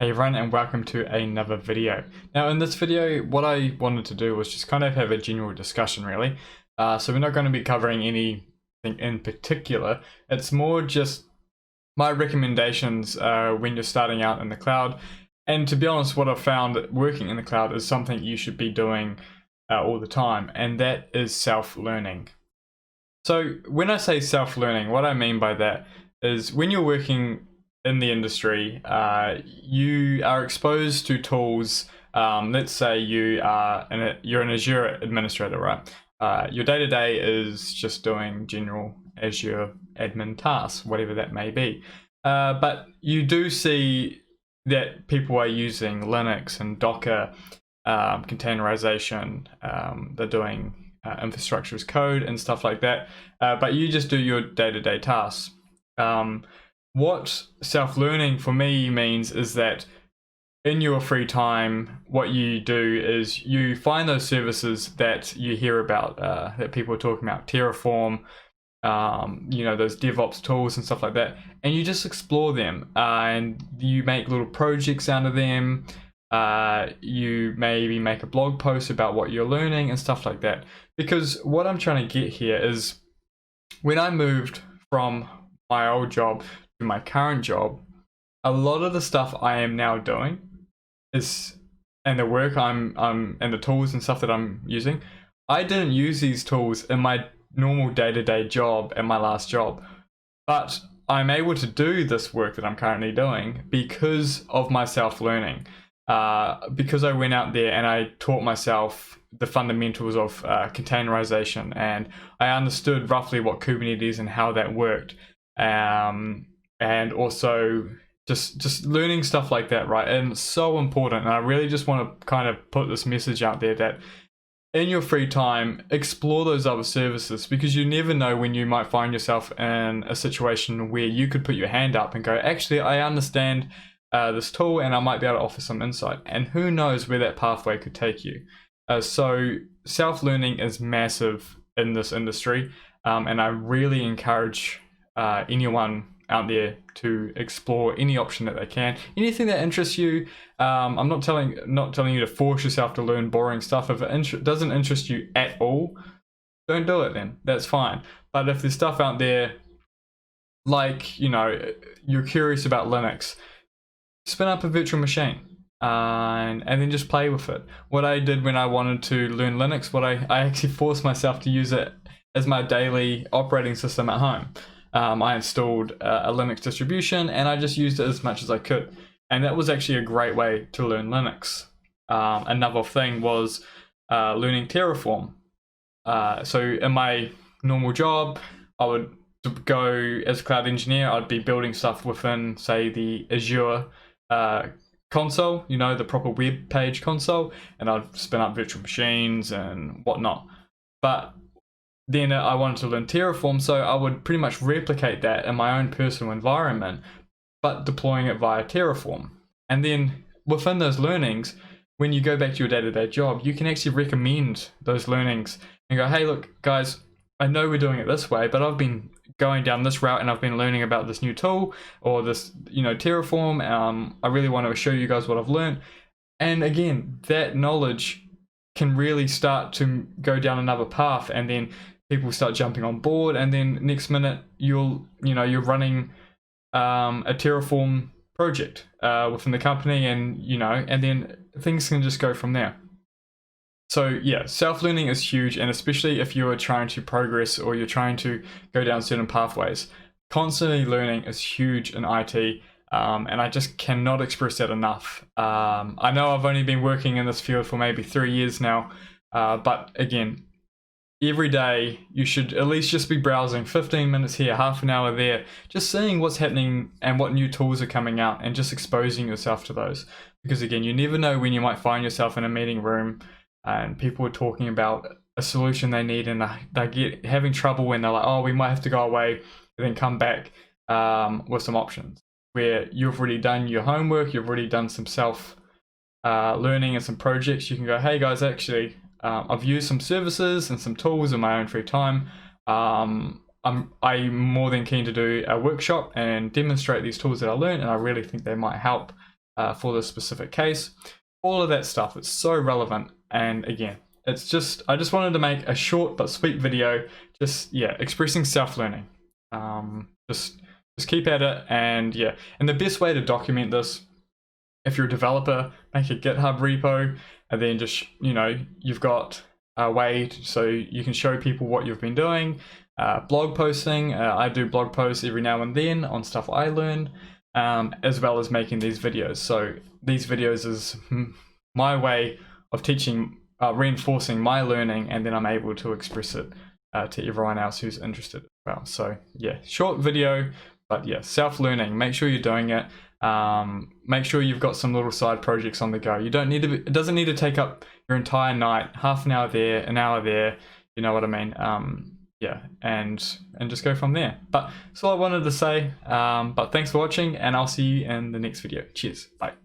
Hey everyone, and welcome to another video. Now in this video, what I wanted to do was just kind of have a general discussion really. So we're not going to be covering anything in particular. It's more just my recommendations when you're starting out in the cloud. And to be honest, what I've found working in the cloud is something you should be doing all the time, and that is self-learning. So when I say self-learning, what I mean by that is when you're working in the industry, you are exposed to tools. Let's say you're an Azure administrator, right? Your day-to-day is just doing general Azure admin tasks, whatever that may be. But you do see that people are using Linux and Docker, containerization. They're doing infrastructure as code and stuff like that. But you just do your day-to-day tasks. What self-learning for me means is that in your free time, what you do is you find those services that you hear about, that people are talking about, Terraform, those DevOps tools and stuff like that, and you just explore them, and you make little projects out of them. You maybe make a blog post about what you're learning and stuff like that. Because what I'm trying to get here is when I moved from my old job to my current job, a lot of the stuff I am now doing is, and the work and the tools and stuff that I'm using, I didn't use these tools in my normal day-to-day job at my last job, but I'm able to do this work that I'm currently doing because of my self-learning, because I went out there and I taught myself the fundamentals of containerization, and I understood roughly what Kubernetes and how that worked. And also just learning stuff like that, right? And it's so important. And I really just want to kind of put this message out there that in your free time, explore those other services, because you never know when you might find yourself in a situation where you could put your hand up and go, actually, I understand this tool and I might be able to offer some insight. And who knows where that pathway could take you. So self-learning is massive in this industry. And I really encourage anyone out there to explore any option that they can, anything that interests you. I'm not telling you to force yourself to learn boring stuff. If it doesn't interest you at all, don't do it then. That's fine. But if there's stuff out there, like, you're curious about Linux, spin up a virtual machine and then just play with it. What I did when I wanted to learn Linux, I actually forced myself to use it as my daily operating system at home. I installed a Linux distribution and I just used it as much as I could. And that was actually a great way to learn Linux. Another thing was learning Terraform. So in my normal job, I would go as a cloud engineer, I'd be building stuff within, say, the Azure console, the proper web page console, and I'd spin up virtual machines and whatnot. But then I wanted to learn Terraform, so I would pretty much replicate that in my own personal environment, but deploying it via Terraform. And then within those learnings, when you go back to your day-to-day job, you can actually recommend those learnings and go, hey, look, guys, I know we're doing it this way, but I've been going down this route and I've been learning about this new tool or this, Terraform. I really want to show you guys what I've learned. And again, that knowledge can really start to go down another path, and then people start jumping on board, and then next minute you're running a Terraform project within the company, and and then things can just go from there. So yeah, self-learning is huge, and especially if you're trying to progress or you're trying to go down certain pathways, constantly learning is huge in IT. And I just cannot express that enough. I know I've only been working in this field for maybe 3 years now, but again, every day you should at least just be browsing 15 minutes here, half an hour there, just seeing what's happening and what new tools are coming out, and just exposing yourself to those. Because again, you never know when you might find yourself in a meeting room and people are talking about a solution they need, and they get having trouble when they're like, oh, we might have to go away and then come back with some options, where you've already done your homework, you've already done some self learning and some projects. You can go, hey guys, actually, I've used some services and some tools in my own free time. I'm more than keen to do a workshop and demonstrate these tools that I learned, and I really think they might help for this specific case. All of that stuff, it's so relevant. And again, it's just, I just wanted to make a short but sweet video, just, yeah, expressing self-learning. Just keep at it. And yeah, and the best way to document this, if you're a developer, make a GitHub repo, and then just, you know, you've got a way so you can show people what you've been doing. Blog posting, I do blog posts every now and then on stuff I learn, as well as making these videos. So these videos is my way of teaching, reinforcing my learning, and then I'm able to express it to everyone else who's interested as well. So yeah, short video, but yeah, self-learning, make sure you're doing it. Make sure you've got some little side projects on the go. You don't need to it doesn't need to take up your entire night, half an hour there, an hour there, you know what I mean. Yeah, and just go from there. But that's all I wanted to say. But thanks for watching, and I'll see you in the next video. Cheers, bye.